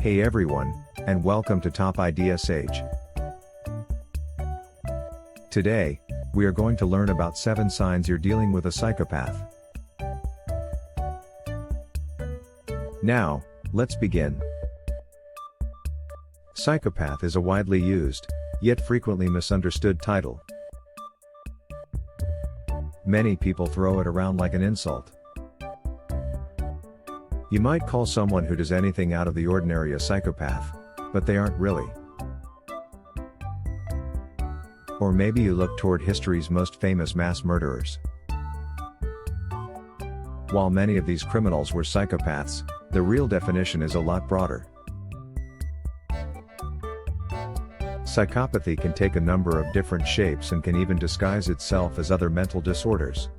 Hey everyone, and welcome to TopIdeaSage. Today, we are going to learn about 7 signs you're dealing with a psychopath. Now, let's begin. Psychopath is a widely used, yet frequently misunderstood title. Many people throw it around like an insult. You might call someone who does anything out of the ordinary a psychopath, but they aren't really. Or maybe you look toward history's most famous mass murderers. While many of these criminals were psychopaths, the real definition is a lot broader. Psychopathy can take a number of different shapes and can even disguise itself as other mental disorders.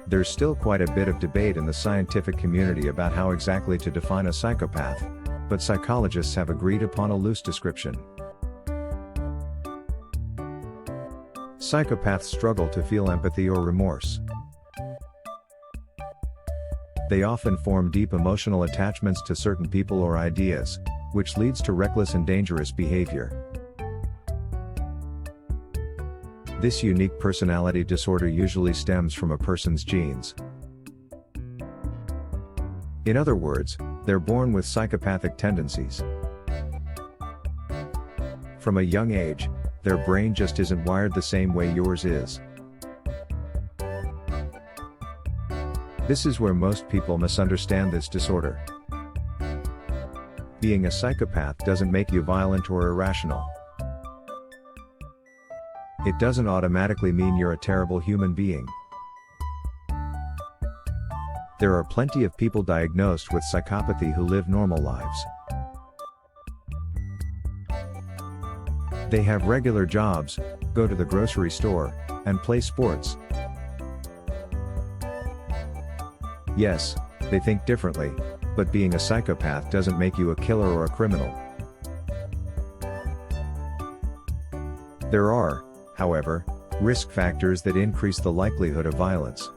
There's still quite a bit of debate in the scientific community about how exactly to define a psychopath, but psychologists have agreed upon a loose description. Psychopaths struggle to feel empathy or remorse. They often form deep emotional attachments to certain people or ideas, which leads to reckless and dangerous behavior. This unique personality disorder usually stems from a person's genes. In other words, they're born with psychopathic tendencies. From a young age, their brain just isn't wired the same way yours is. This is where most people misunderstand this disorder. Being a psychopath doesn't make you violent or irrational. It doesn't automatically mean you're a terrible human being. There are plenty of people diagnosed with psychopathy who live normal lives. They have regular jobs, go to the grocery store, and play sports. Yes, they think differently, but being a psychopath doesn't make you a killer or a criminal. There are, however, risk factors that increase the likelihood of violence.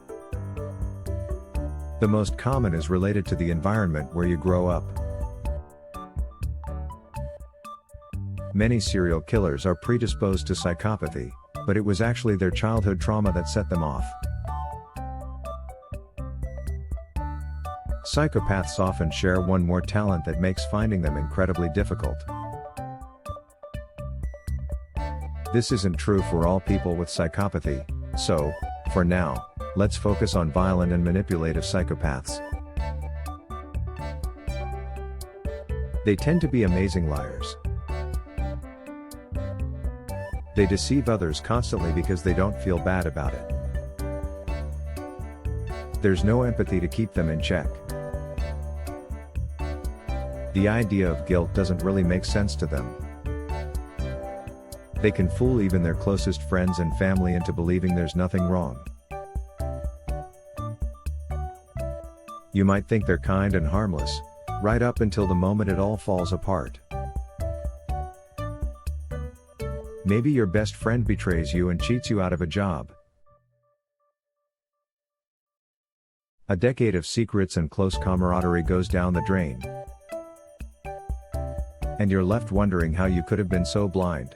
The most common is related to the environment where you grow up. Many serial killers are predisposed to psychopathy, but it was actually their childhood trauma that set them off. Psychopaths often share one more talent that makes finding them incredibly difficult. This isn't true for all people with psychopathy, so, for now, let's focus on violent and manipulative psychopaths. They tend to be amazing liars. They deceive others constantly because they don't feel bad about it. There's no empathy to keep them in check. The idea of guilt doesn't really make sense to them. They can fool even their closest friends and family into believing there's nothing wrong. You might think they're kind and harmless, right up until the moment it all falls apart. Maybe your best friend betrays you and cheats you out of a job. A decade of secrets and close camaraderie goes down the drain. And you're left wondering how you could have been so blind.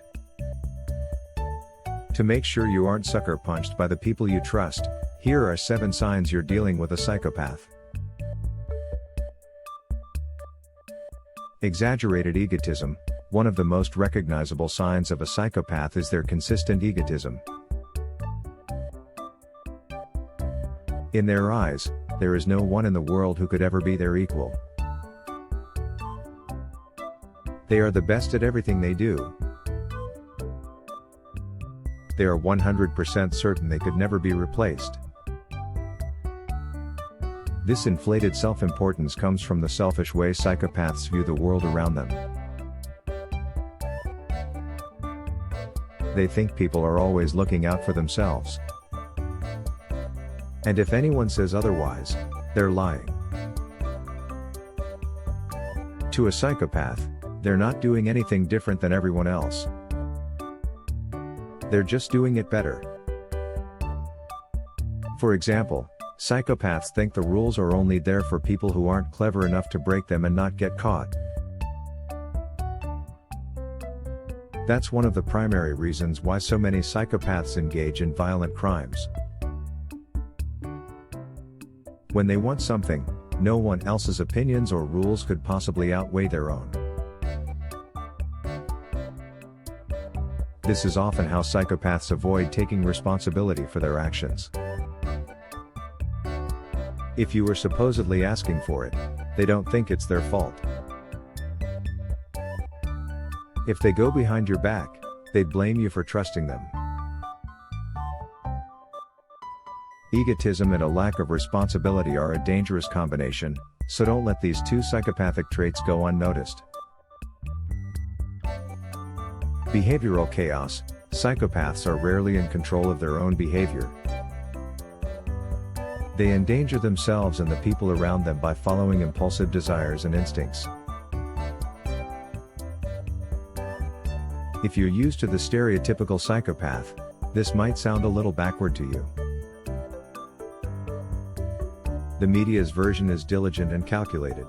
To make sure you aren't sucker punched by the people you trust, here are 7 signs you're dealing with a psychopath. Exaggerated egotism. One of the most recognizable signs of a psychopath is their consistent egotism. In their eyes, there is no one in the world who could ever be their equal. They are the best at everything they do. They are 100% certain they could never be replaced. This inflated self-importance comes from the selfish way psychopaths view the world around them. They think people are always looking out for themselves. And if anyone says otherwise, they're lying. To a psychopath, they're not doing anything different than everyone else. They're just doing it better. For example, Psychopaths think the rules are only there for people who aren't clever enough to break them and not get caught. That's one of the primary reasons why so many psychopaths engage in violent crimes. When they want something, no one else's opinions or rules could possibly outweigh their own. This is often how psychopaths avoid taking responsibility for their actions. If you were supposedly asking for it, they don't think it's their fault. If they go behind your back, they'd blame you for trusting them. Egotism and a lack of responsibility are a dangerous combination, so don't let these two psychopathic traits go unnoticed. Behavioral chaos. Psychopaths are rarely in control of their own behavior. They endanger themselves and the people around them by following impulsive desires and instincts. If you're used to the stereotypical psychopath, this might sound a little backward to you. The media's version is diligent and calculated.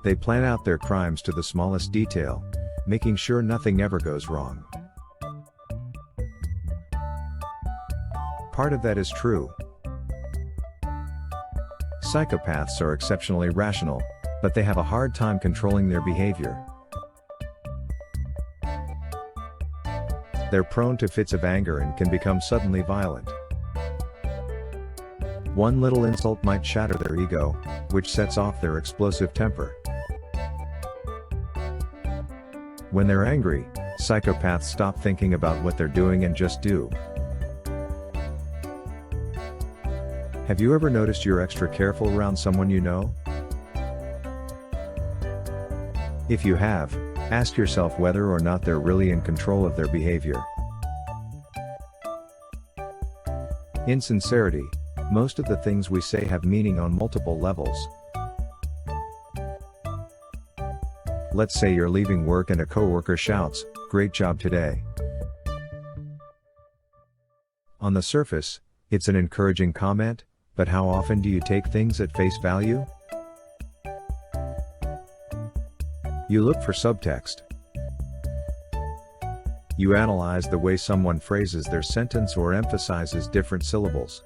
They plan out their crimes to the smallest detail, making sure nothing ever goes wrong. Part of that is true. Psychopaths are exceptionally rational, but they have a hard time controlling their behavior. They're prone to fits of anger and can become suddenly violent. One little insult might shatter their ego, which sets off their explosive temper. When they're angry, psychopaths stop thinking about what they're doing and just do. Have you ever noticed you're extra careful around someone you know? If you have, ask yourself whether or not they're really in control of their behavior. In sincerity, most of the things we say have meaning on multiple levels. Let's say you're leaving work and a coworker shouts, "Great job today." On the surface, it's an encouraging comment, but how often do you take things at face value? You look for subtext. You analyze the way someone phrases their sentence or emphasizes different syllables.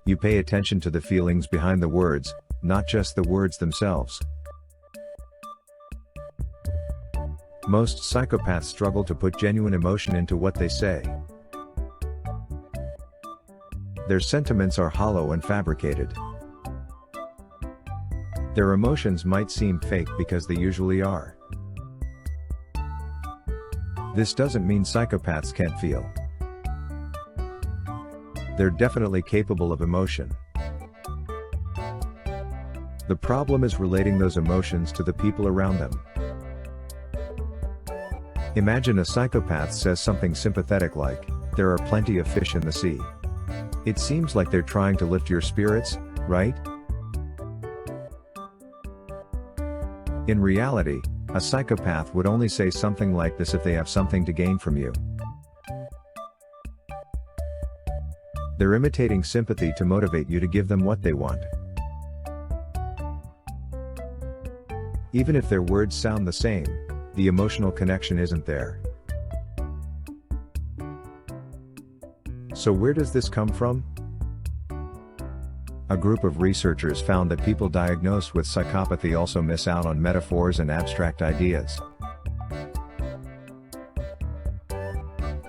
You pay attention to the feelings behind the words, not just the words themselves. Most psychopaths struggle to put genuine emotion into what they say. Their sentiments are hollow and fabricated. Their emotions might seem fake because they usually are. This doesn't mean psychopaths can't feel. They're definitely capable of emotion. The problem is relating those emotions to the people around them. Imagine a psychopath says something sympathetic like, "There are plenty of fish in the sea." It seems like they're trying to lift your spirits, right? In reality, a psychopath would only say something like this if they have something to gain from you. They're imitating sympathy to motivate you to give them what they want. Even if their words sound the same, the emotional connection isn't there. So where does this come from? A group of researchers found that people diagnosed with psychopathy also miss out on metaphors and abstract ideas.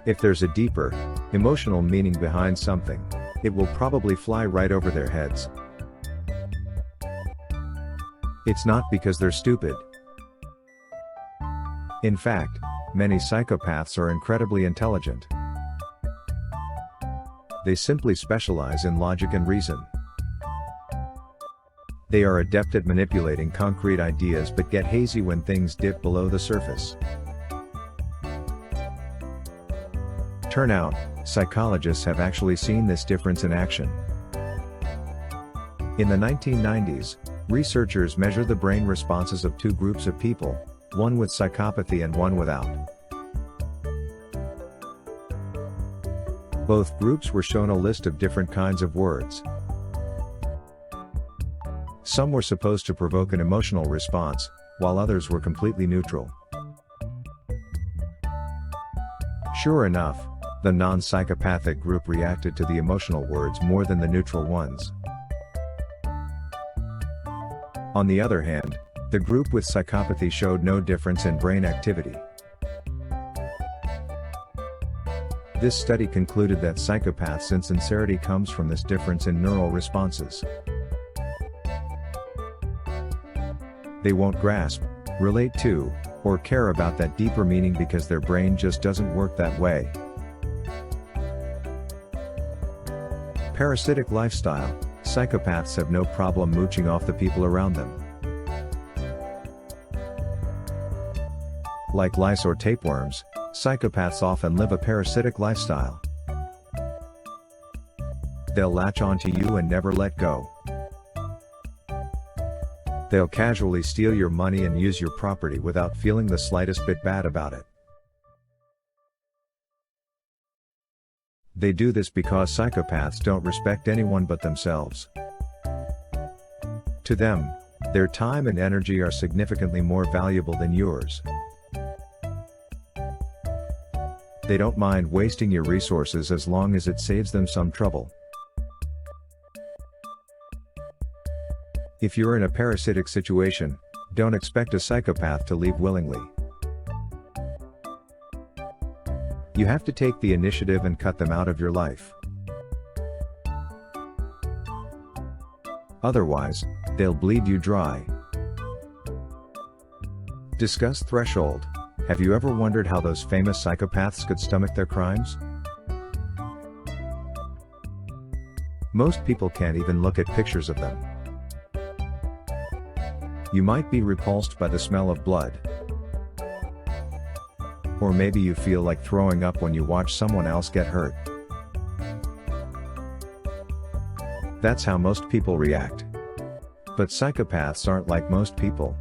If there's a deeper, emotional meaning behind something, it will probably fly right over their heads. It's not because they're stupid. In fact, many psychopaths are incredibly intelligent. They simply specialize in logic and reason. They are adept at manipulating concrete ideas but get hazy when things dip below the surface. Turn out, psychologists have actually seen this difference in action. In the 1990s, researchers measured the brain responses of two groups of people, one with psychopathy and one without. Both groups were shown a list of different kinds of words. Some were supposed to provoke an emotional response, while others were completely neutral. Sure enough, the non-psychopathic group reacted to the emotional words more than the neutral ones. On the other hand, the group with psychopathy showed no difference in brain activity. This study concluded that psychopaths' insincerity comes from this difference in neural responses. They won't grasp, relate to, or care about that deeper meaning because their brain just doesn't work that way. Parasitic lifestyle: psychopaths have no problem mooching off the people around them. Like lice or tapeworms, psychopaths often live a parasitic lifestyle. They'll latch onto you and never let go. They'll casually steal your money and use your property without feeling the slightest bit bad about it. They do this because psychopaths don't respect anyone but themselves. To them, their time and energy are significantly more valuable than yours. They don't mind wasting your resources as long as it saves them some trouble. If you're in a parasitic situation, don't expect a psychopath to leave willingly. You have to take the initiative and cut them out of your life. Otherwise, they'll bleed you dry. Discuss threshold. Have you ever wondered how those famous psychopaths could stomach their crimes? Most people can't even look at pictures of them. You might be repulsed by the smell of blood. Or maybe you feel like throwing up when you watch someone else get hurt. That's how most people react. But psychopaths aren't like most people.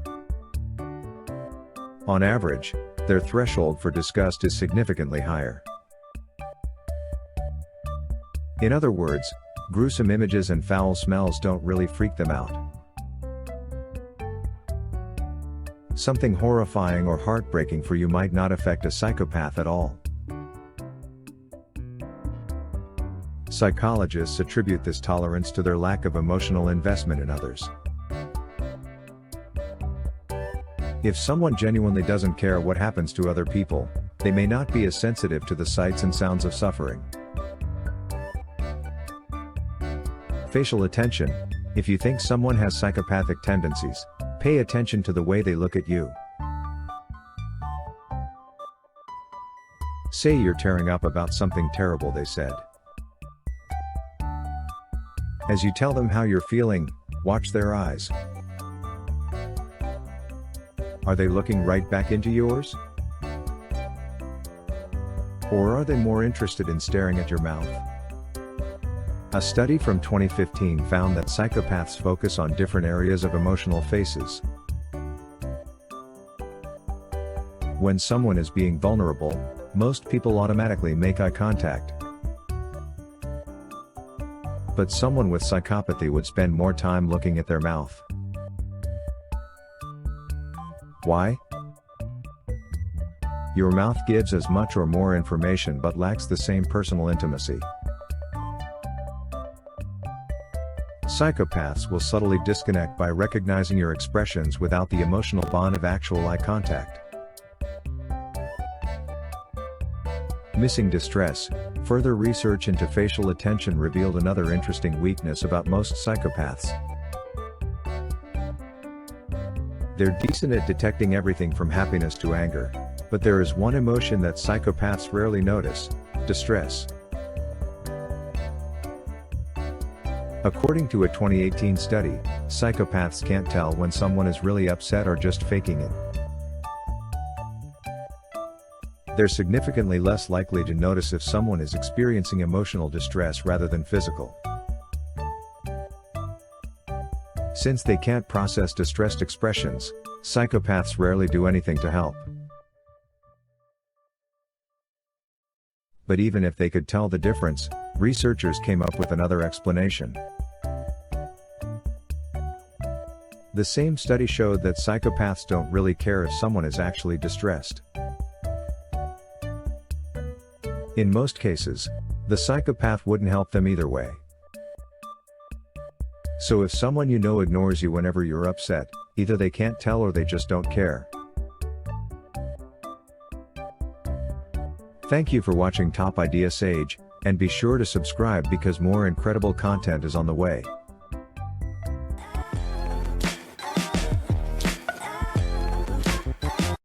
On average, their threshold for disgust is significantly higher. In other words, gruesome images and foul smells don't really freak them out. Something horrifying or heartbreaking for you might not affect a psychopath at all. Psychologists attribute this tolerance to their lack of emotional investment in others. If someone genuinely doesn't care what happens to other people, they may not be as sensitive to the sights and sounds of suffering. Facial attention. If you think someone has psychopathic tendencies, pay attention to the way they look at you. Say you're tearing up about something terrible they said. As you tell them how you're feeling, watch their eyes. Are they looking right back into yours? Or are they more interested in staring at your mouth? A study from 2015 found that psychopaths focus on different areas of emotional faces. When someone is being vulnerable, most people automatically make eye contact. But someone with psychopathy would spend more time looking at their mouth. Why? Your mouth gives as much or more information but lacks the same personal intimacy. Psychopaths will subtly disconnect by recognizing your expressions without the emotional bond of actual eye contact. Missing distress. Further research into facial attention revealed another interesting weakness about most psychopaths. They're decent at detecting everything from happiness to anger, but there is one emotion that psychopaths rarely notice: distress. According to a 2018 study, psychopaths can't tell when someone is really upset or just faking it. They're significantly less likely to notice if someone is experiencing emotional distress rather than physical. Since they can't process distressed expressions, psychopaths rarely do anything to help. But even if they could tell the difference, researchers came up with another explanation. The same study showed that psychopaths don't really care if someone is actually distressed. In most cases, the psychopath wouldn't help them either way. So if someone you know ignores you whenever you're upset, either they can't tell or they just don't care. Thank you for watching TopIdeaSage, and be sure to subscribe because more incredible content is on the way.